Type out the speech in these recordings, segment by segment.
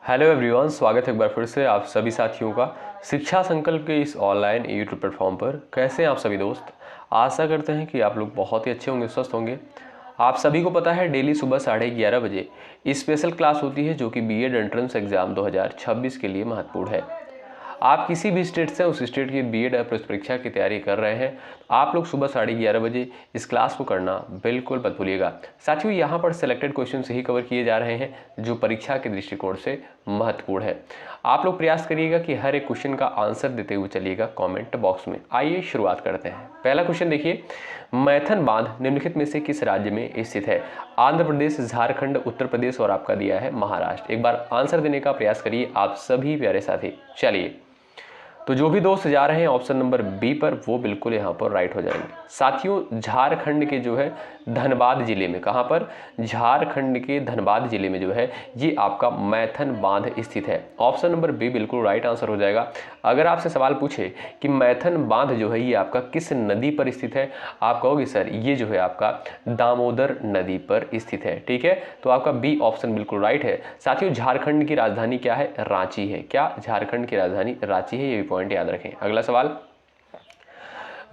Hello everyone, स्वागत है एक बार फिर से आप सभी साथियों का शिक्षा संकल्प के इस ऑनलाइन यूट्यूब प्लेटफॉर्म पर। कैसे हैं आप सभी दोस्त? आशा करते हैं कि आप लोग बहुत ही अच्छे होंगे, स्वस्थ होंगे। आप सभी को पता है डेली सुबह 11:30 बजे स्पेशल क्लास होती है जो कि बीएड एंट्रेंस एग्जाम 2026 के लिए महत्वपूर्ण है। आप किसी भी स्टेट से उस स्टेट की बीएड प्रवेश परीक्षा की तैयारी कर रहे हैं, आप लोग सुबह 11:30 बजे इस क्लास को करना बिल्कुल मत भूलिएगा। साथियों, यहाँ पर सिलेक्टेड क्वेश्चन ही कवर किए जा रहे हैं जो परीक्षा के दृष्टिकोण से महत्वपूर्ण है। आप लोग प्रयास करिएगा कि हर एक क्वेश्चन का आंसर देते हुए चलिएगा कमेंट बॉक्स में। आइए शुरुआत करते हैं। पहला क्वेश्चन देखिए, मैथन बांध निम्नलिखित में से किस राज्य में स्थित है? आंध्र प्रदेश, झारखंड, उत्तर प्रदेश और आपका दिया है महाराष्ट्र। एक बार आंसर देने का प्रयास करिए आप सभी प्यारे साथी। चलिए, तो जो भी दोस्त जा रहे हैं ऑप्शन नंबर बी पर वो बिल्कुल यहाँ पर राइट हो जाएंगे। साथियों, झारखंड के जो है धनबाद जिले में, कहाँ पर? झारखंड के धनबाद जिले में जो है ये आपका मैथन बांध स्थित है। ऑप्शन नंबर बी बिल्कुल राइट आंसर हो जाएगा। अगर आपसे सवाल पूछे कि मैथन बांध जो है ये आपका किस नदी पर स्थित है, आप कहोगे सर ये जो है आपका दामोदर नदी पर स्थित है। ठीक है, तो आपका बी ऑप्शन बिल्कुल राइट है। साथियों, झारखंड की राजधानी क्या है? रांची है। क्या? झारखंड की राजधानी रांची है, ये भी पॉइंट याद रखें। अगला सवाल,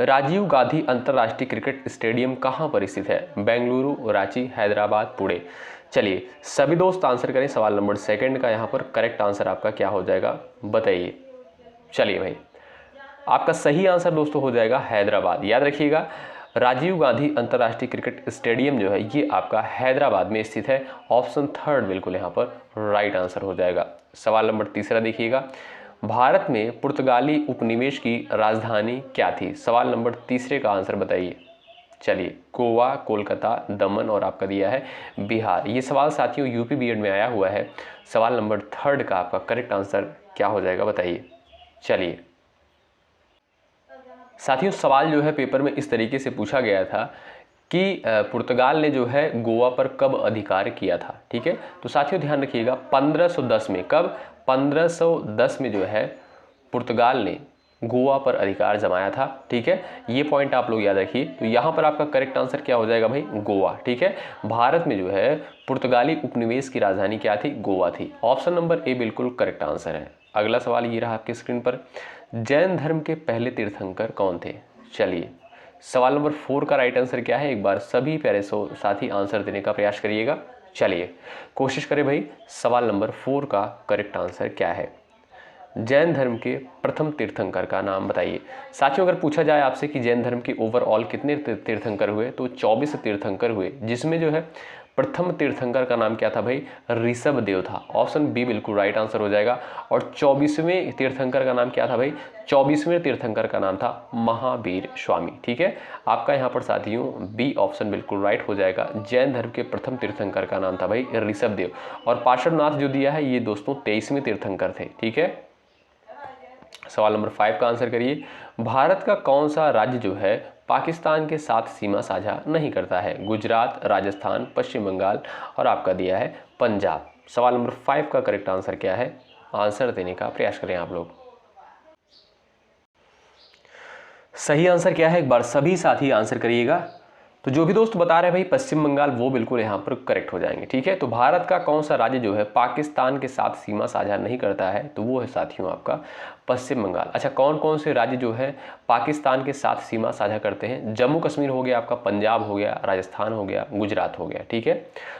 राजीव गांधी अंतर्राष्ट्रीय क्रिकेट स्टेडियम कहां पर स्थित है? बेंगलुरु, रांची, हैदराबाद, पुणे। चलिए सभी दोस्त आंसर करें। सवाल नंबर सेकंड का यहाँ पर करेक्ट आंसर आपका क्या हो जाएगा बताइए। चलिए भाई, आपका सही आंसर दोस्तों हो जाएगा हैदराबाद। याद रखिएगा, राजीव गांधी अंतर्राष्ट्रीय क्रिकेट स्टेडियम जो है ये आपका हैदराबाद में स्थित है। ऑप्शन थर्ड बिल्कुल यहाँ पर राइट आंसर हो जाएगा। सवाल नंबर तीसरा देखिएगा, भारत में पुर्तगाली उपनिवेश की राजधानी क्या थी? सवाल नंबर तीसरे का आंसर बताइए। चलिए, गोवा, कोलकाता, दमन और आपका दिया है बिहार। ये सवाल साथियों यूपी बीएड में आया हुआ है। सवाल नंबर थर्ड का आपका करेक्ट आंसर क्या हो जाएगा बताइए। चलिए साथियों, सवाल जो है पेपर में इस तरीके से पूछा गया था कि पुर्तगाल ने जो है गोवा पर कब अधिकार किया था। ठीक है, तो साथियों ध्यान रखिएगा 1510 में। कब? 1510 में जो है पुर्तगाल ने गोवा पर अधिकार जमाया था। ठीक है, ये पॉइंट आप लोग याद रखिए। तो यहाँ पर आपका करेक्ट आंसर क्या हो जाएगा भाई? गोवा। ठीक है, भारत में जो है पुर्तगाली उपनिवेश की राजधानी क्या थी? गोवा थी। ऑप्शन नंबर ए बिल्कुल करेक्ट आंसर है। अगला सवाल ये रहा आपकी स्क्रीन पर, जैन धर्म के पहले तीर्थंकर कौन थे? चलिए, सवाल नंबर 4 का राइट आंसर क्या है? एक बार सभी प्यारे साथी आंसर देने का प्रयास करिएगा। चलिए कोशिश करें भाई, सवाल नंबर 4 का करेक्ट आंसर क्या है? जैन धर्म के प्रथम तीर्थंकर का नाम बताइए। साथियों, अगर पूछा जाए आपसे कि जैन धर्म के ओवरऑल कितने तीर्थंकर हुए, तो 24 तीर्थंकर हुए, जिसमें जो है प्रथम तीर्थंकर का नाम क्या था भाई? ऋषभ देव था। ऑप्शन बी बिल्कुल राइट आंसर हो जाएगा। और 24वें तीर्थंकर का नाम क्या था भाई? 24वें तीर्थंकर का नाम था महावीर स्वामी। ठीक है, आपका यहाँ पर साथियों बी ऑप्शन बिल्कुल राइट हो जाएगा। जैन धर्म के प्रथम तीर्थंकर का नाम था भाई ऋषभ देव। और पार्श्वनाथ जो दिया है ये दोस्तों 23वें तीर्थंकर थे। ठीक है, सवाल नंबर 5 का आंसर करिए, भारत का कौन सा राज्य जो है पाकिस्तान के साथ सीमा साझा नहीं करता है? गुजरात, राजस्थान, पश्चिम बंगाल और आपका दिया है पंजाब। सवाल नंबर 5 का करेक्ट आंसर क्या है? आंसर देने का प्रयास करें आप लोग। सही आंसर क्या है? एक बार सभी साथी आंसर करिएगा। तो जो भी दोस्त बता रहे हैं भाई पश्चिम बंगाल, वो बिल्कुल यहाँ पर करेक्ट हो जाएंगे। ठीक है, तो भारत का कौन सा राज्य जो है पाकिस्तान के साथ सीमा साझा नहीं करता है? तो वो है साथियों आपका पश्चिम बंगाल। अच्छा, कौन कौन से राज्य जो है पाकिस्तान के साथ सीमा साझा करते हैं? जम्मू कश्मीर हो गया, आपका पंजाब हो गया, राजस्थान हो गया, गुजरात हो गया। ठीक है,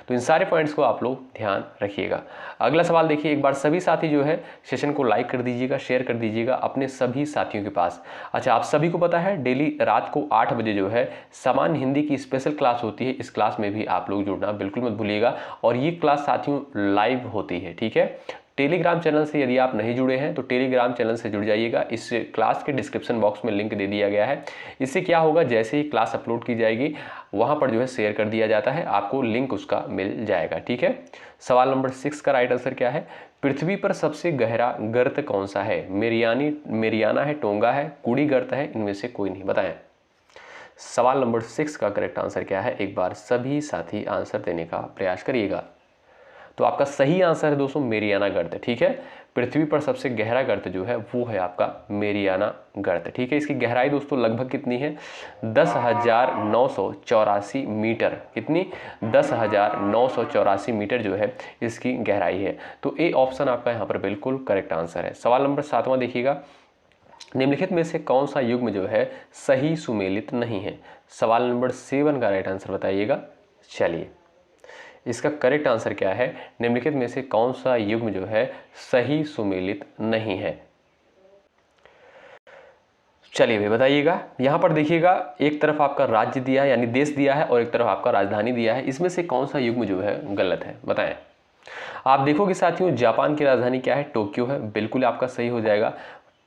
तो इन सारे पॉइंट्स को आप लोग ध्यान रखिएगा। अगला सवाल देखिए, एक बार सभी साथी जो है सेशन को लाइक कर दीजिएगा, शेयर कर दीजिएगा अपने सभी साथियों के पास। अच्छा, आप सभी को पता है डेली रात को 8 बजे जो है सामान्य हिंदी की स्पेशल क्लास होती है। इस क्लास में भी आप लोग जुड़ना बिल्कुल मत भूलिएगा। और ये क्लास साथियों लाइव होती है। ठीक है, टेलीग्राम चैनल से यदि आप नहीं जुड़े हैं तो टेलीग्राम चैनल से जुड़ जाइएगा। इस क्लास के डिस्क्रिप्शन बॉक्स में लिंक दे दिया गया है। इससे क्या होगा, जैसे ही क्लास अपलोड की जाएगी वहां पर जो है शेयर कर दिया जाता है, आपको लिंक उसका मिल जाएगा। ठीक है, सवाल नंबर 6 का राइट आंसर क्या है? पृथ्वी पर सबसे गहरा गर्त कौन सा है? मेरियाना है, टोंगा है, कुड़ी गर्त है, इनमें से कोई नहीं। बताएं सवाल नंबर 6 का करेक्ट आंसर क्या है? एक बार सभी साथी आंसर देने का प्रयास करिएगा। तो आपका सही आंसर है दोस्तों मेरियाना गर्त। ठीक है, पृथ्वी पर सबसे गहरा गर्त जो है वो है आपका मेरियाना गर्त। ठीक है, इसकी गहराई दोस्तों लगभग कितनी है? 10,984 मीटर। कितनी? 10,984 मीटर जो है इसकी गहराई है। तो ए ऑप्शन आपका यहाँ पर बिल्कुल करेक्ट आंसर है। सवाल नंबर 7वां देखिएगा, निम्नलिखित में से कौन सा युग्म जो है सही सुमेलित नहीं है? सवाल नंबर 7 का राइट आंसर बताइएगा। चलिए, इसका करेक्ट आंसर क्या है? निम्नलिखित में से कौन सा युग्म जो है सही सुमेलित नहीं है? चलिए भाई बताइएगा। यहां पर देखिएगा, एक तरफ आपका राज्य दिया है यानी देश दिया है और एक तरफ आपका राजधानी दिया है। इसमें से कौन सा युग्म जो है गलत है? बताएं। आप देखोगे साथियों, जापान की राजधानी क्या है? टोक्यो है, बिल्कुल आपका सही हो जाएगा।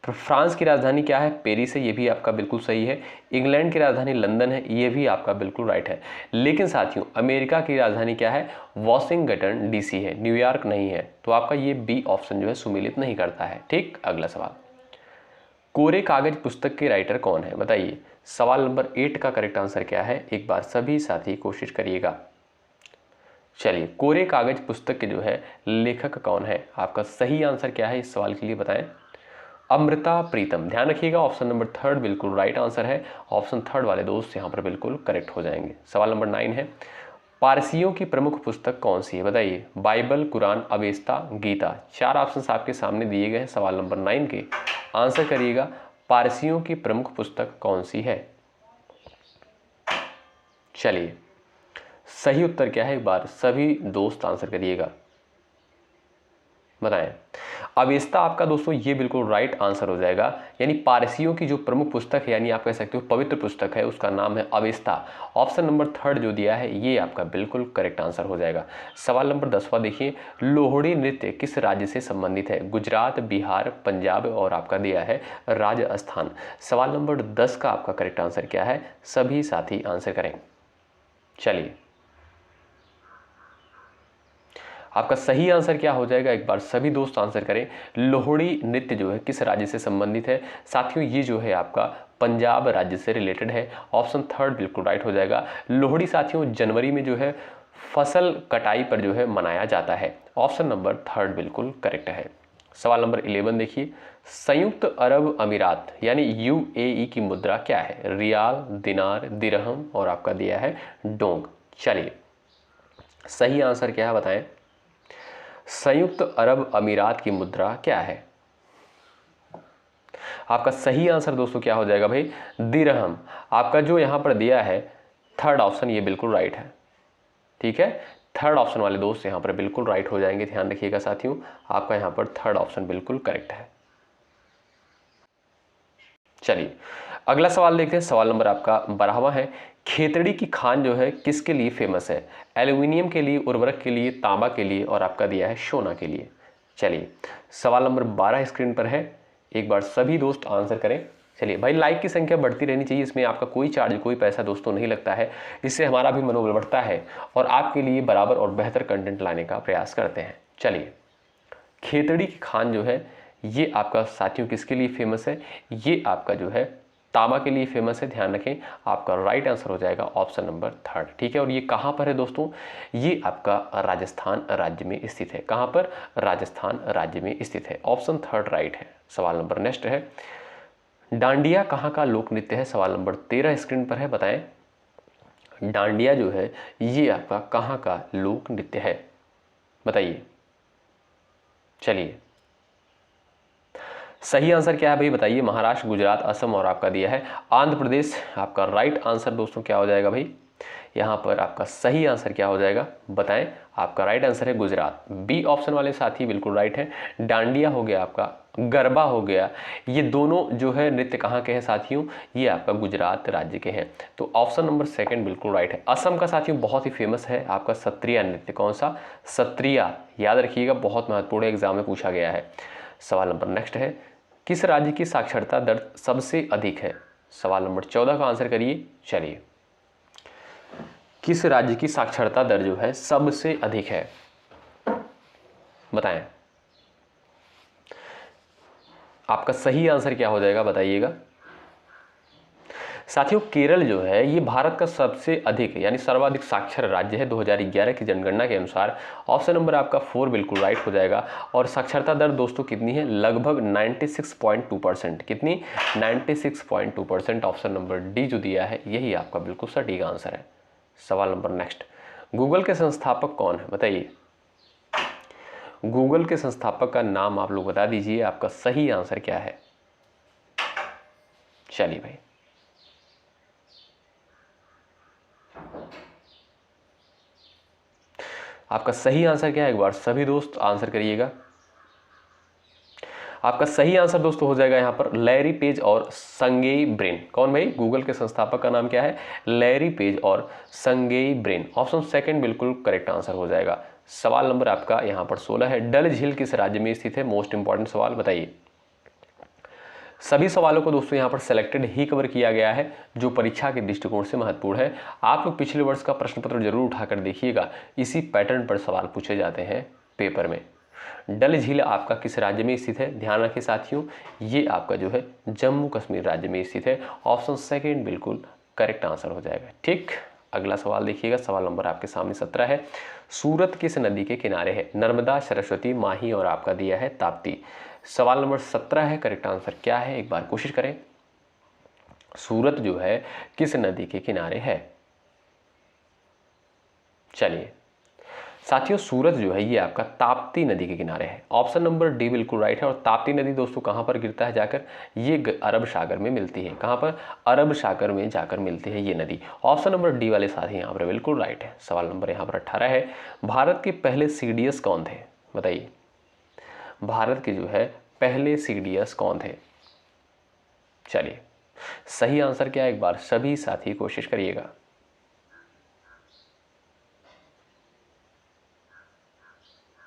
फ्रांस की राजधानी क्या है? पेरिस है, ये भी आपका बिल्कुल सही है। इंग्लैंड की राजधानी लंदन है, ये भी आपका बिल्कुल राइट है। लेकिन साथियों, अमेरिका की राजधानी क्या है? वॉशिंगटन डीसी है, न्यूयॉर्क नहीं है। तो आपका ये बी ऑप्शन जो है सुमेलित नहीं करता है। ठीक, अगला सवाल, कोरे कागज पुस्तक के राइटर कौन है? बताइए। सवाल नंबर 8 का करेक्ट आंसर क्या है? एक बार सभी साथी कोशिश करिएगा। चलिए, कोरे कागज पुस्तक के जो है लेखक कौन है? आपका सही आंसर क्या है इस सवाल के लिए बताएं। अमृता प्रीतम। ध्यान रखिएगा, ऑप्शन नंबर 3 बिल्कुल राइट आंसर है। ऑप्शन 3 वाले दोस्त यहाँ पर बिल्कुल करेक्ट हो जाएंगे। सवाल नंबर 9 है, पारसियों की प्रमुख पुस्तक कौन सी है? बताइए। बाइबल, कुरान, अवेस्ता, गीता। 4 ऑप्शन आपके सामने दिए गए हैं। सवाल नंबर 9 के आंसर करिएगा। पारसियों की प्रमुख पुस्तक कौन सी है? चलिए, सही उत्तर क्या है? एक बार सभी दोस्त आंसर करिएगा, बताएं। अवेस्ता आपका दोस्तों ये बिल्कुल राइट आंसर हो जाएगा। यानी पारसियों की जो प्रमुख पुस्तक है, यानी आप कह सकते हो पवित्र पुस्तक है, उसका नाम है अवेस्ता। ऑप्शन नंबर 3 जो दिया है ये आपका बिल्कुल करेक्ट आंसर हो जाएगा। सवाल नंबर 10वां देखिए, लोहड़ी नृत्य किस राज्य से संबंधित है? गुजरात, बिहार, पंजाब और आपका दिया है राजस्थान। सवाल नंबर 10 का आपका करेक्ट आंसर क्या है? सभी साथी आंसर करें। चलिए, आपका सही आंसर क्या हो जाएगा? एक बार सभी दोस्त आंसर करें। लोहड़ी नृत्य जो है किस राज्य से संबंधित है? साथियों, ये जो है आपका पंजाब राज्य से रिलेटेड है। ऑप्शन 3 बिल्कुल राइट हो जाएगा। लोहड़ी साथियों जनवरी में जो है फसल कटाई पर जो है मनाया जाता है। ऑप्शन नंबर 3 बिल्कुल करेक्ट है। सवाल नंबर 11 देखिए, संयुक्त अरब अमीरात यानी यूएई की मुद्रा क्या है? रियाल, दिनार, दिरहम और आपका दिया है डोंग। चलिए, सही आंसर क्या है बताएं। संयुक्त अरब अमीरात की मुद्रा क्या है? आपका सही आंसर दोस्तों क्या हो जाएगा भाई? दिरहम। आपका जो यहां पर दिया है 3rd ऑप्शन ये बिल्कुल राइट है। ठीक है, 3rd ऑप्शन वाले दोस्त यहां पर बिल्कुल राइट हो जाएंगे। ध्यान रखिएगा साथियों, आपका यहां पर 3rd ऑप्शन बिल्कुल करेक्ट है। चलिए, अगला सवाल देखते हैं। सवाल नंबर आपका 12वां है, खेतड़ी की खान जो है किसके लिए फेमस है? एल्यूमिनियम के लिए, उर्वरक के लिए, तांबा के लिए और आपका दिया है सोना के लिए। चलिए, सवाल नंबर 12 स्क्रीन पर है, एक बार सभी दोस्त आंसर करें। चलिए भाई, लाइक की संख्या बढ़ती रहनी चाहिए, इसमें आपका कोई चार्ज कोई पैसा दोस्तों नहीं लगता है। इससे हमारा भी मनोबल बढ़ता है और आपके लिए बराबर और बेहतर कंटेंट लाने का प्रयास करते हैं। चलिए, खेतड़ी की खान जो है ये आपका साथियों किसके लिए फेमस है? ये आपका जो है तांबा के लिए फेमस है। ध्यान रखें, आपका राइट आंसर हो जाएगा ऑप्शन नंबर 3। ठीक है, और ये कहां पर है दोस्तों? ये आपका राजस्थान राज्य में स्थित है। कहां पर? राजस्थान राज्य में स्थित है। ऑप्शन 3 राइट है। सवाल नंबर नेक्स्ट है, डांडिया कहां का लोक नृत्य है? सवाल नंबर 13 स्क्रीन पर है, बताएं। डांडिया जो है ये आपका कहां का लोक नृत्य है? बताइए। चलिए, सही आंसर क्या है भाई बताइए। महाराष्ट्र, गुजरात, असम और आपका दिया है आंध्र प्रदेश। आपका राइट आंसर दोस्तों क्या हो जाएगा भाई? यहां पर आपका सही आंसर क्या हो जाएगा बताएं। आपका राइट आंसर है गुजरात। बी ऑप्शन वाले साथी बिल्कुल राइट है। डांडिया हो गया, आपका गरबा हो गया, ये दोनों जो है नृत्य कहाँ के हैं साथियों? ये आपका गुजरात राज्य के हैं। तो ऑप्शन नंबर 2 बिल्कुल राइट है। असम का साथियों बहुत ही फेमस है आपका सत्रिया नृत्य। कौन सा? सत्रिया, याद रखिएगा, बहुत महत्वपूर्ण एग्जाम में पूछा गया है। सवाल नंबर नेक्स्ट है, किस राज्य की साक्षरता दर सबसे अधिक है? सवाल नंबर 14 का आंसर करिए। चलिए, किस राज्य की साक्षरता दर जो है सबसे अधिक है? बताएं। आपका सही आंसर क्या हो जाएगा बताइएगा। साथियों केरल जो है ये भारत का सबसे अधिक यानी सर्वाधिक साक्षर राज्य है 2011 की जनगणना के अनुसार। ऑप्शन नंबर आपका 4 बिल्कुल राइट हो जाएगा। और साक्षरता दर दोस्तों कितनी है, लगभग 96.2%। कितनी, 96.2%। ऑप्शन नंबर डी जो दिया है यही आपका बिल्कुल सटीक आंसर है। सवाल नंबर नेक्स्ट, गूगल के संस्थापक कौन है, बताइए। गूगल के संस्थापक का नाम आप लोग बता दीजिए, आपका सही आंसर क्या है। चलिए भाई, आपका सही आंसर क्या है, एक बार सभी दोस्त आंसर करिएगा। आपका सही आंसर दोस्तों हो जाएगा यहां पर लैरी पेज और संगेई ब्रेन। कौन भाई, गूगल के संस्थापक का नाम क्या है, लैरी पेज और संगेई ब्रेन। ऑप्शन सेकंड बिल्कुल करेक्ट आंसर हो जाएगा। सवाल नंबर आपका यहां पर 16 है, डल झील किस राज्य में स्थित है, मोस्ट इंपॉर्टेंट सवाल, बताइए। सभी सवालों को दोस्तों यहाँ पर सेलेक्टेड ही कवर किया गया है जो परीक्षा के दृष्टिकोण से महत्वपूर्ण है। आप लोग पिछले वर्ष का प्रश्न पत्र जरूर उठाकर देखिएगा, इसी पैटर्न पर सवाल पूछे जाते हैं पेपर में। डल झील आपका किस राज्य में स्थित है, ध्यान रखिए साथियों, ये आपका जो है जम्मू कश्मीर राज्य में स्थित है। ऑप्शन सेकेंड बिल्कुल करेक्ट आंसर हो जाएगा। ठीक, अगला सवाल देखिएगा, सवाल नंबर आपके सामने 17 है। सूरत किस नदी के किनारे है, नर्मदा, सरस्वती, माही और आपका दिया है ताप्ती। सवाल नंबर 17 है, करेक्ट आंसर क्या है, एक बार कोशिश करें। सूरत जो है किस नदी के किनारे है। चलिए साथियों, सूरत जो है ये आपका ताप्ती नदी के किनारे है। ऑप्शन नंबर डी बिल्कुल राइट है। और ताप्ती नदी दोस्तों कहां पर गिरता है जाकर, ये अरब सागर में मिलती है। कहां पर, अरब सागर में जाकर मिलती है ये नदी। ऑप्शन नंबर डी वाले साथी यहाँ पर बिल्कुल राइट है। सवाल नंबर यहाँ पर 18 है, भारत के पहले CDS कौन थे, बताइए। भारत के जो है पहले CDS कौन थे। चलिए सही आंसर क्या है, एक बार सभी साथी कोशिश करिएगा।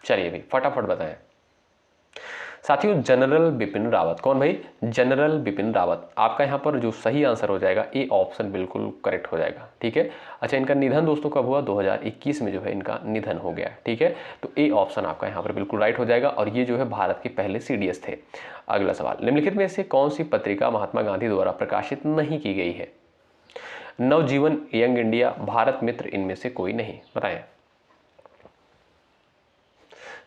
चलिए भाई फटाफट बताएं साथियों। जनरल बिपिन रावत। कौन भाई, जनरल बिपिन रावत। आपका यहाँ पर जो सही आंसर हो जाएगा ए ऑप्शन बिल्कुल करेक्ट हो जाएगा। ठीक है, अच्छा इनका निधन दोस्तों कब हुआ, 2021 में जो है इनका निधन हो गया। ठीक है, तो ए ऑप्शन आपका यहाँ पर बिल्कुल राइट हो जाएगा। और ये जो है भारत के पहले CDS थे। अगला सवाल, निम्नलिखित में से कौन सी पत्रिका महात्मा गांधी द्वारा प्रकाशित नहीं की गई है, नवजीवन, यंग इंडिया, भारत मित्र, इनमें से कोई नहीं, बताएं।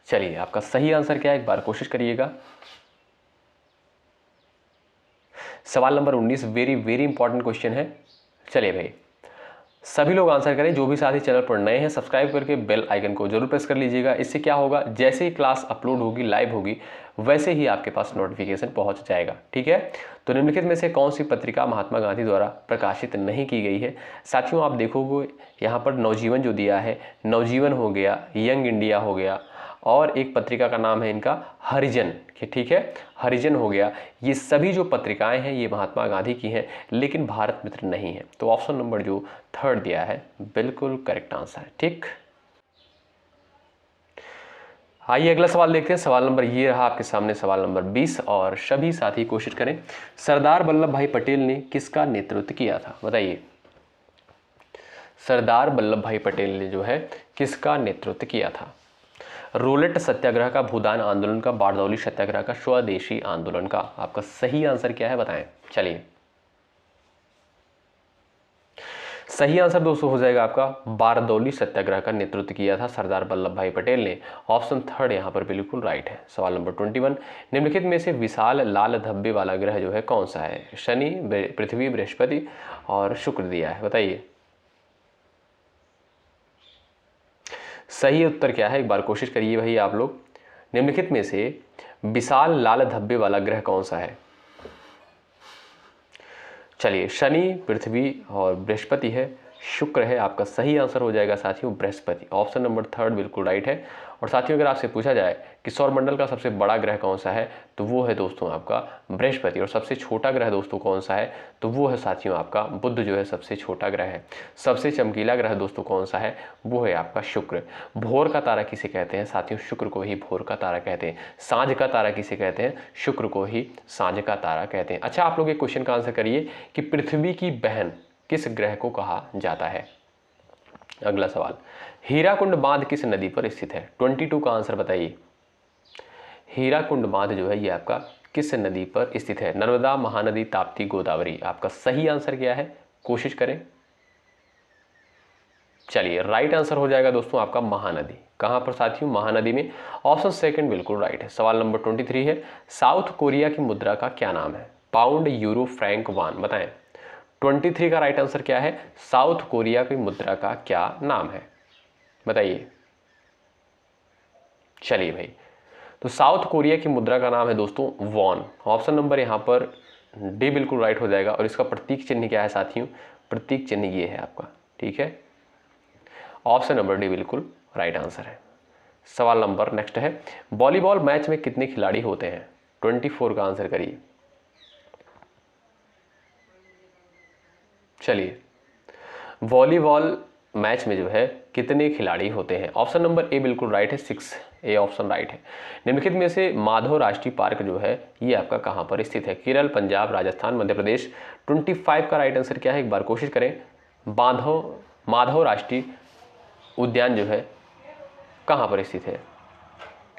चलिए आपका सही आंसर क्या है, एक बार कोशिश करिएगा। सवाल number 19 very very important question है। चलिए भाई सभी लोग आंसर करें, जो भी साथी चैनल पर नए हैं सब्सक्राइब करके बेल आइकन को जरूर प्रेस कर लीजिएगा। इससे क्या होगा, जैसे ही क्लास अपलोड होगी, लाइव होगी, वैसे ही आपके पास नोटिफिकेशन पहुंच जाएगा। ठीक है, तो निम्नलिखित में से कौन सी पत्रिका महात्मा गांधी द्वारा प्रकाशित नहीं की गई है। साथियों आप देखोगे यहाँ पर नवजीवन जो दिया है, नवजीवन हो गया, यंग इंडिया हो गया, और एक पत्रिका का नाम है इनका हरिजन। ठीक है, हरिजन हो गया। ये सभी जो पत्रिकाएं हैं ये महात्मा गांधी की हैं, लेकिन भारत मित्र नहीं है। तो ऑप्शन नंबर जो थर्ड दिया है बिल्कुल करेक्ट आंसर है। ठीक, आइए अगला सवाल देखते हैं। सवाल नंबर ये रहा आपके सामने, सवाल नंबर 20। और सभी साथी कोशिश करें, सरदार वल्लभ भाई पटेल ने किसका नेतृत्व किया था, बताइए। सरदार वल्लभ भाई पटेल ने जो है किसका नेतृत्व किया था। रोलेट सत्याग्रह का, भूदान आंदोलन का, बारदौली सत्याग्रह का, स्वदेशी आंदोलन का। आपका सही आंसर क्या है, बताएं। चलिए सही आंसर दोस्तों हो जाएगा आपका बारदौली सत्याग्रह का नेतृत्व किया था सरदार वल्लभ भाई पटेल ने। ऑप्शन थर्ड यहां पर बिल्कुल राइट है। सवाल नंबर 21, निम्नलिखित में से विशाल लाल धब्बे वाला ग्रह जो है कौन सा है, शनि, पृथ्वी, बृहस्पति और शुक्र दिया है, बताइए। सही उत्तर क्या है, एक बार कोशिश करिए भाई आप लोग। निम्नलिखित में से विशाल लाल धब्बे वाला ग्रह कौन सा है। चलिए शनि, पृथ्वी और बृहस्पति है, शुक्र है। आपका सही आंसर हो जाएगा साथियों बृहस्पति। ऑप्शन नंबर थर्ड बिल्कुल राइट है। और साथियों अगर आपसे पूछा जाए कि सौरमंडल का सबसे बड़ा ग्रह कौन सा है, तो वो है दोस्तों आपका बृहस्पति। और सबसे छोटा ग्रह दोस्तों कौन सा है, तो वो है साथियों आपका बुध जो है सबसे छोटा ग्रह है। सबसे चमकीला ग्रह दोस्तों कौन सा है, वो है आपका शुक्र। भोर का तारा किसे कहते हैं साथियों, शुक्र को ही भोर का तारा कहते हैं। सांझ का तारा किसे कहते हैं, शुक्र को ही सांझ का तारा कहते हैं। अच्छा आप लोग एक क्वेश्चन का आंसर करिए कि पृथ्वी की बहन किस ग्रह को कहा जाता है। अगला सवाल, हीराकुंड बांध किस नदी पर स्थित है, 22 का आंसर बताइए। हीराकुंड बांध जो है ये आपका किस नदी पर स्थित है? नर्मदा, महानदी, ताप्ती, गोदावरी। आपका सही आंसर क्या है? कोशिश करें। चलिए, राइट आंसर हो जाएगा दोस्तों आपका महानदी। कहां पर साथियों? महानदी में। ऑप्शन सेकंड बिल्कुल राइट है। सवाल नंबर 23 है, साउथ कोरिया की मुद्रा का क्या नाम है? पाउंड, यूरो, फ्रैंक, वान। बताएं 23 का राइट आंसर क्या है? साउथ कोरिया की मुद्रा का क्या नाम है? बताइए। चलिए भाई, तो साउथ कोरिया की मुद्रा का नाम है दोस्तों वॉन। ऑप्शन नंबर यहां पर डी बिल्कुल राइट हो जाएगा। और इसका प्रतीक चिन्ह क्या है साथियों? प्रतीक चिन्ह ये है आपका, ठीक है। ऑप्शन नंबर डी बिल्कुल राइट आंसर है। सवाल नंबर नेक्स्ट है, वॉलीबॉल मैच में कितने खिलाड़ी होते हैं? 24 का आंसर करिए। चलिए, वॉलीबॉल मैच में जो है कितने खिलाड़ी होते हैं? ऑप्शन नंबर ए बिल्कुल राइट है, 6 ए ऑप्शन राइट है। निम्नलिखित में से माधव राष्ट्रीय पार्क जो है ये आपका कहां पर स्थित है? केरल, पंजाब, राजस्थान, मध्य प्रदेश। 25 का राइट आंसर क्या है? एक बार कोशिश करें। माधव राष्ट्रीय उद्यान जो है कहां पर स्थित है?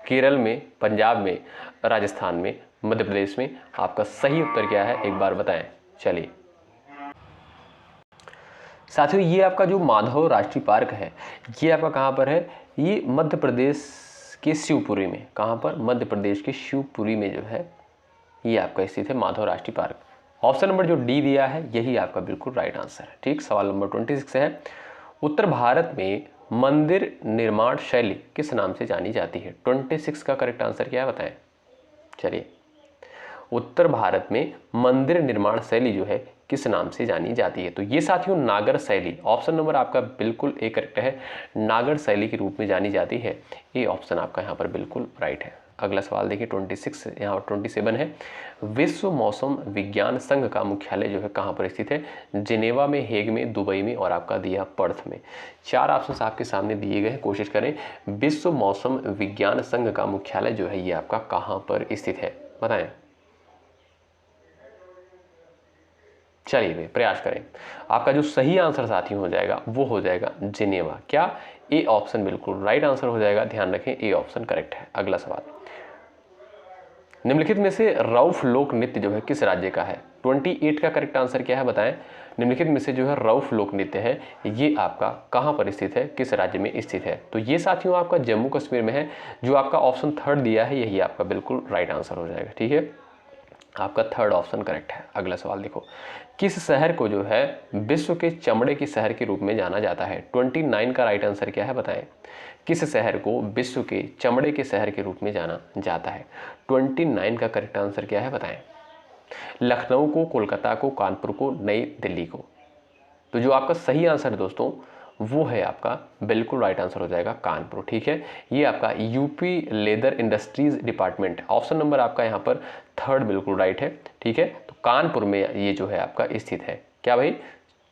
केरल में, पंजाब में, राजस्थान में, मध्य प्रदेश में। आपका सही उत्तर क्या है? एक बार बताएं। चलिए साथियों, ये आपका जो माधव राष्ट्रीय पार्क है ये आपका कहाँ पर है? ये मध्य प्रदेश के शिवपुरी में। कहाँ पर? मध्य प्रदेश के शिवपुरी में जो है ये आपका स्थित है माधव राष्ट्रीय पार्क। ऑप्शन नंबर जो डी दिया है यही आपका बिल्कुल राइट आंसर है। ठीक, सवाल नंबर 26 है, उत्तर भारत में मंदिर निर्माण शैली किस नाम से जानी जाती है? 26 का करेक्ट आंसर क्या है? बताएं। चलिए, उत्तर भारत में मंदिर निर्माण शैली जो है किस नाम से जानी जाती है? तो ये साथियों नागर शैली। ऑप्शन नंबर आपका बिल्कुल ए करेक्ट है, नागर शैली के रूप में जानी जाती है। ये ऑप्शन आपका यहाँ पर बिल्कुल राइट है। अगला सवाल देखिए 26, यहाँ 27 है, विश्व मौसम विज्ञान संघ का मुख्यालय जो है कहाँ पर स्थित है? जिनेवा में, हेग में, दुबई में और आपका दिया पर्थ में। 4 ऑप्शन आपके सामने दिए गए हैं, कोशिश करें। विश्व मौसम विज्ञान संघ का मुख्यालय जो है ये आपका कहाँ पर स्थित है? बताएं। चलिए भाई प्रयास करें। आपका जो सही आंसर साथी हो जाएगा वो हो जाएगा जिनेवा। क्या? ए ऑप्शन बिल्कुल राइट आंसर हो जाएगा। ध्यान रखें, ए ऑप्शन करेक्ट है। अगला सवाल, निम्नलिखित में से रऊफ लोक नृत्य जो है किस राज्य का है? 28 का करेक्ट आंसर क्या है? बताएं। निम्नलिखित में से जो है रऊफ लोक नृत्य है ये आपका कहां पर स्थित है, किस राज्य में स्थित है? तो ये साथियों आपका जम्मू कश्मीर में है। जो आपका ऑप्शन थर्ड दिया है यही आपका बिल्कुल राइट आंसर हो जाएगा। ठीक है, आपका थर्ड ऑप्शन करेक्ट है। अगला सवाल देखो, किस शहर को जो है विश्व के चमड़े के शहर के रूप में जाना जाता है? 29 का राइट आंसर क्या है? बताएं। किस शहर को विश्व के चमड़े के शहर के रूप में जाना जाता है? 29 का करेक्ट आंसर क्या है? बताएं। लखनऊ को, कोलकाता को, कानपुर को, नई दिल्ली को। तो जो आपका सही आंसर है दोस्तों वो है आपका बिल्कुल राइट आंसर हो जाएगा कानपुर। ठीक है, ये आपका UP leather industries department. Option number आपका यहाँ पर थर्ड बिल्कुल राइट है। ठीक है, तो कानपुर में ये जो है आपका स्थित है। क्या भाई?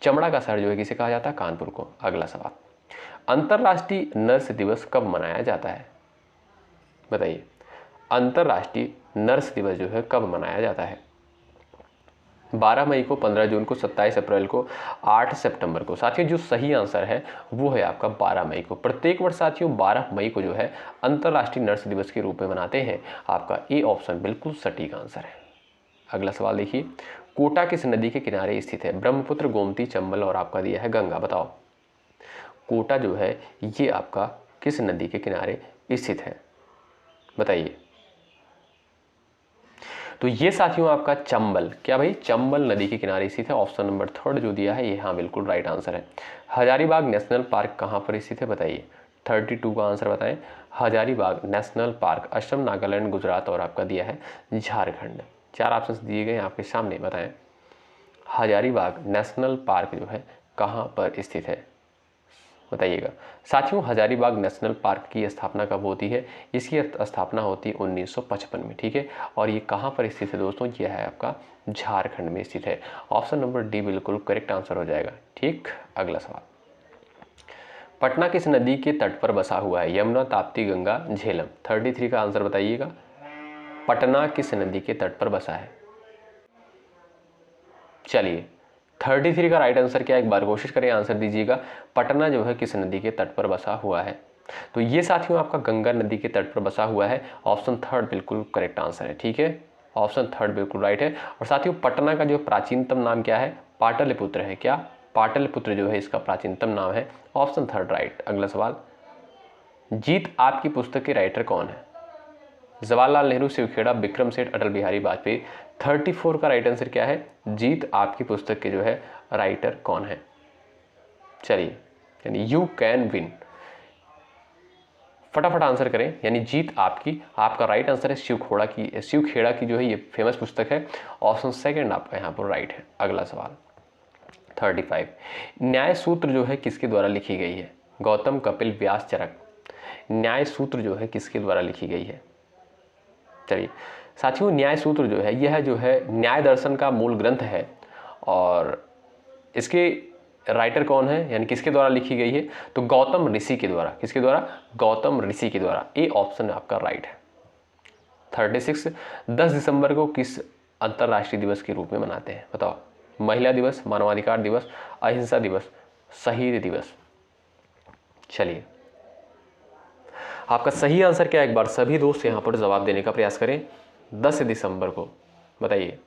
चमड़ा का शहर जो है किसे कहा जाता है? कानपुर को। अगला सवाल, अंतर्राष्ट्रीय नर्स दिवस कब मनाया जाता है? बताइए, अंतर्राष्ट्रीय नर्स दिवस जो है कब मनाया जाता है? 12 मई को, 15 जून को, 27 अप्रैल को, 8 सितंबर को। साथियों जो सही आंसर है वो है आपका 12 मई को। प्रत्येक वर्ष साथियों 12 मई को जो है अंतर्राष्ट्रीय नर्स दिवस के रूप में मनाते हैं। आपका ए ऑप्शन बिल्कुल सटीक आंसर है। अगला सवाल देखिए, कोटा किस नदी के किनारे स्थित है? ब्रह्मपुत्र, गोमती, चंबल और आपका दिया है गंगा। बताओ, कोटा जो है ये आपका किस नदी के किनारे स्थित है? बताइए। तो ये साथियों आपका चंबल। क्या भाई? चंबल नदी के किनारे स्थित है। ऑप्शन नंबर थर्ड जो दिया है ये हाँ बिल्कुल राइट आंसर है। हजारीबाग नेशनल पार्क कहाँ पर स्थित है? बताइए। 32 का आंसर बताएं। हजारीबाग नेशनल पार्क असम, नागालैंड, गुजरात और आपका दिया है झारखंड। 4 ऑप्शन दिए गए हैं आपके सामने, बताएं हजारीबाग नेशनल पार्क जो है कहाँ पर स्थित है? बताइएगा। साथियों हजारीबाग नेशनल पार्क की स्थापना कब होती है? इसकी स्थापना होती है 1955 में। ठीक है, और ये कहाँ पर स्थित है दोस्तों? ये है आपका झारखंड में स्थित है। ऑप्शन नंबर डी बिल्कुल करेक्ट आंसर हो जाएगा। ठीक, अगला सवाल, पटना किस नदी के तट पर बसा हुआ है? यमुना, ताप्ती, गंगा, झेलम। 33 का आंसर बताइएगा। पटना किस नदी के तट पर बसा है? चलिए 33 का राइट आंसर क्या है? एक बार कोशिश करें, आंसर दीजिएगा। पटना जो है किस नदी के तट पर बसा हुआ है? तो ये साथियों आपका गंगा नदी के तट पर बसा हुआ है। ऑप्शन थर्ड बिल्कुल करेक्ट आंसर है। ठीक है, ऑप्शन थर्ड बिल्कुल राइट है। और साथियों पटना का जो प्राचीनतम नाम क्या है, पाटलिपुत्र है। क्या, पाटलिपुत्र जो है इसका प्राचीनतम नाम है। Option third right. अगला सवाल, जीत आपकी पुस्तक के राइटर कौन है? जवाहरलाल नेहरू, शिवखेड़ा, विक्रम सेठ, अटल बिहारी वाजपेयी। 34 का राइट आंसर क्या है, जीत आपकी पुस्तक के जो है राइटर कौन है? चलिए, यानी यू कैन विन, फटाफट आंसर करें। यानी जीत आपकी, आपका राइट आंसर है शिवखेड़ा की जो है ये फेमस पुस्तक है। ऑप्शन सेकंड आपका यहाँ पर राइट है। अगला सवाल 35, न्याय सूत्र जो है किसके द्वारा लिखी गई है? गौतम, कपिल, व्यास, चरक। न्याय सूत्र जो है किसके द्वारा लिखी गई है? चलिए साथियों, न्याय सूत्र जो है यह जो है न्याय दर्शन का मूल ग्रंथ है। और इसके राइटर कौन है, यानी किसके द्वारा लिखी गई है? तो गौतम ऋषि के द्वारा। किसके द्वारा? गौतम ऋषि के द्वारा। ए ऑप्शन आपका राइट है। 36, 10 दिसंबर को किस अंतर्राष्ट्रीय दिवस के रूप में मनाते हैं? बताओ। महिला दिवस, मानवाधिकार दिवस, अहिंसा दिवस, शहीद दिवस। चलिए, आपका सही आंसर क्या है? एक बार सभी दोस्त यहाँ पर जवाब देने का प्रयास करें। 10 दिसंबर को बताइए।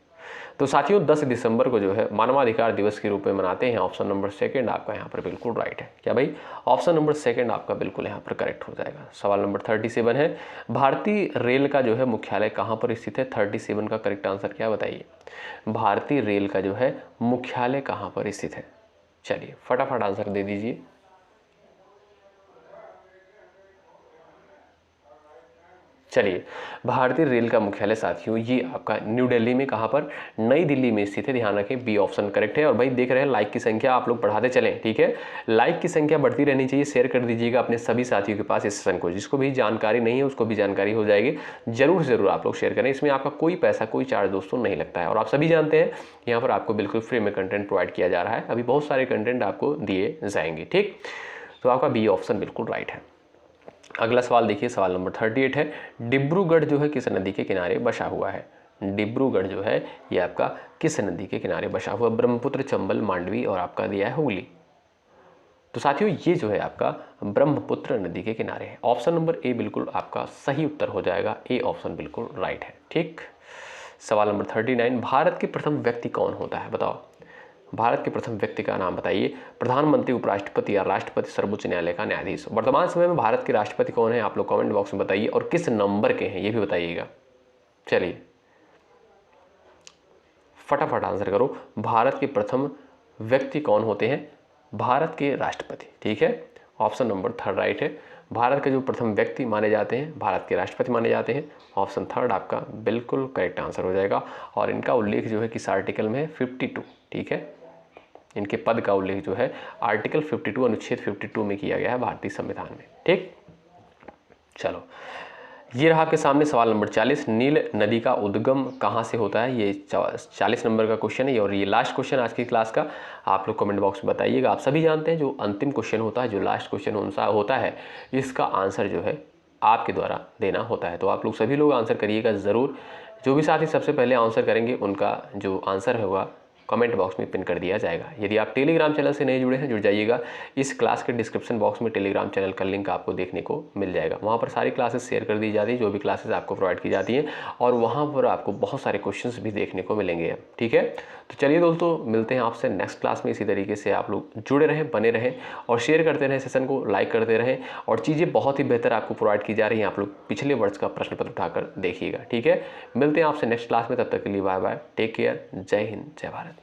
तो साथियों 10 दिसंबर को जो है मानवाधिकार दिवस के रूप में मनाते हैं। ऑप्शन नंबर सेकंड आपका यहाँ पर बिल्कुल राइट है। क्या भाई? ऑप्शन नंबर सेकंड आपका बिल्कुल यहाँ पर करेक्ट हो जाएगा। सवाल नंबर 37 है, भारतीय रेल का जो है मुख्यालय कहाँ पर स्थित है? 37 का करेक्ट आंसर क्या बताइए? भारतीय रेल का जो है मुख्यालय कहाँ पर स्थित है? चलिए फटाफट आंसर दे दीजिए। चलिए, भारतीय रेल का मुख्यालय साथियों ये आपका न्यू दिल्ली में, कहाँ पर? नई दिल्ली में स्थित है। ध्यान रखें, बी ऑप्शन करेक्ट है। और भाई देख रहे हैं लाइक की संख्या आप लोग बढ़ाते चलें, ठीक है? लाइक की संख्या बढ़ती रहनी चाहिए। शेयर कर दीजिएगा अपने सभी साथियों के पास इस सेशन को, जिसको भी जानकारी नहीं है उसको भी जानकारी हो जाएगी। जरूर से जरूर आप लोग शेयर करें। इसमें आपका कोई पैसा, कोई चार्ज दोस्तों नहीं लगता है। और आप सभी जानते हैं यहाँ पर आपको बिल्कुल फ्री में कंटेंट प्रोवाइड किया जा रहा है। अभी बहुत सारे कंटेंट आपको दिए जाएंगे, ठीक? तो आपका बी ऑप्शन बिल्कुल राइट है। अगला सवाल देखिए, सवाल नंबर 38 है, डिब्रूगढ़ जो है किस नदी के किनारे बसा हुआ है? डिब्रूगढ़ जो है ये आपका किस नदी के किनारे बसा हुआ? ब्रह्मपुत्र, चंबल, मांडवी और आपका दिया है हुगली। तो साथियों ये जो है आपका ब्रह्मपुत्र नदी के किनारे है। ऑप्शन नंबर ए बिल्कुल आपका सही उत्तर हो जाएगा। ए ऑप्शन बिल्कुल राइट है, ठीक। सवाल नंबर 39, भारत के प्रथम व्यक्ति कौन होता है? बताओ। भारत के प्रथम व्यक्ति का नाम बताइए। प्रधानमंत्री, उपराष्ट्रपति या राष्ट्रपति, सर्वोच्च न्यायालय का न्यायाधीश। वर्तमान समय में भारत के राष्ट्रपति कौन है? आप लोग कमेंट बॉक्स में बताइए और किस नंबर के हैं ये भी बताइएगा। चलिए फटाफट आंसर करो। भारत के प्रथम व्यक्ति कौन होते हैं? भारत के राष्ट्रपति, ठीक है। ऑप्शन नंबर थर्ड राइट है। भारत के जो प्रथम व्यक्ति माने जाते हैं भारत के राष्ट्रपति माने जाते हैं। ऑप्शन थर्ड आपका बिल्कुल करेक्ट आंसर हो जाएगा। और इनका उल्लेख जो है किस आर्टिकल में है? 52, ठीक है। इनके पद का उल्लेख जो है आर्टिकल 52 अनुच्छेद 52 में किया गया है भारतीय संविधान में, ठीक। चलो, ये रहा आपके सामने सवाल नंबर 40, नील नदी का उद्गम कहाँ से होता है? ये 40 नंबर का क्वेश्चन है और ये लास्ट क्वेश्चन आज की क्लास का। आप लोग कमेंट बॉक्स में बताइएगा। आप सभी जानते हैं जो अंतिम क्वेश्चन होता है, जो लास्ट क्वेश्चन होता है, इसका आंसर जो है आपके द्वारा देना होता है। तो आप लोग सभी लोग आंसर करिएगा ज़रूर। जो भी साथी सबसे पहले आंसर करेंगे उनका जो आंसर होगा कमेंट बॉक्स में पिन कर दिया जाएगा। यदि आप टेलीग्राम चैनल से नहीं जुड़े हैं, जुड़ जाइएगा। इस क्लास के डिस्क्रिप्शन बॉक्स में टेलीग्राम चैनल का लिंक आपको देखने को मिल जाएगा। वहाँ पर सारी क्लासेस शेयर कर दी जाती है, जो भी क्लासेस आपको प्रोवाइड की जाती हैं, और वहाँ पर आपको बहुत सारे क्वेश्चंस भी देखने को मिलेंगे, ठीक है। तो चलिए दोस्तों, मिलते हैं आपसे नेक्स्ट क्लास में। इसी तरीके से आप लोग जुड़े रहें, बने रहें और शेयर करते रहें, सेशन को लाइक करते रहें। और चीज़ें बहुत ही बेहतर आपको प्रोवाइड की जा रही हैं। आप लोग पिछले वर्ष का प्रश्न पत्र उठाकर देखिएगा, ठीक है। मिलते हैं आपसे नेक्स्ट क्लास में, तब तक के लिए बाय बाय, टेक केयर, जय हिंद, जय भारत।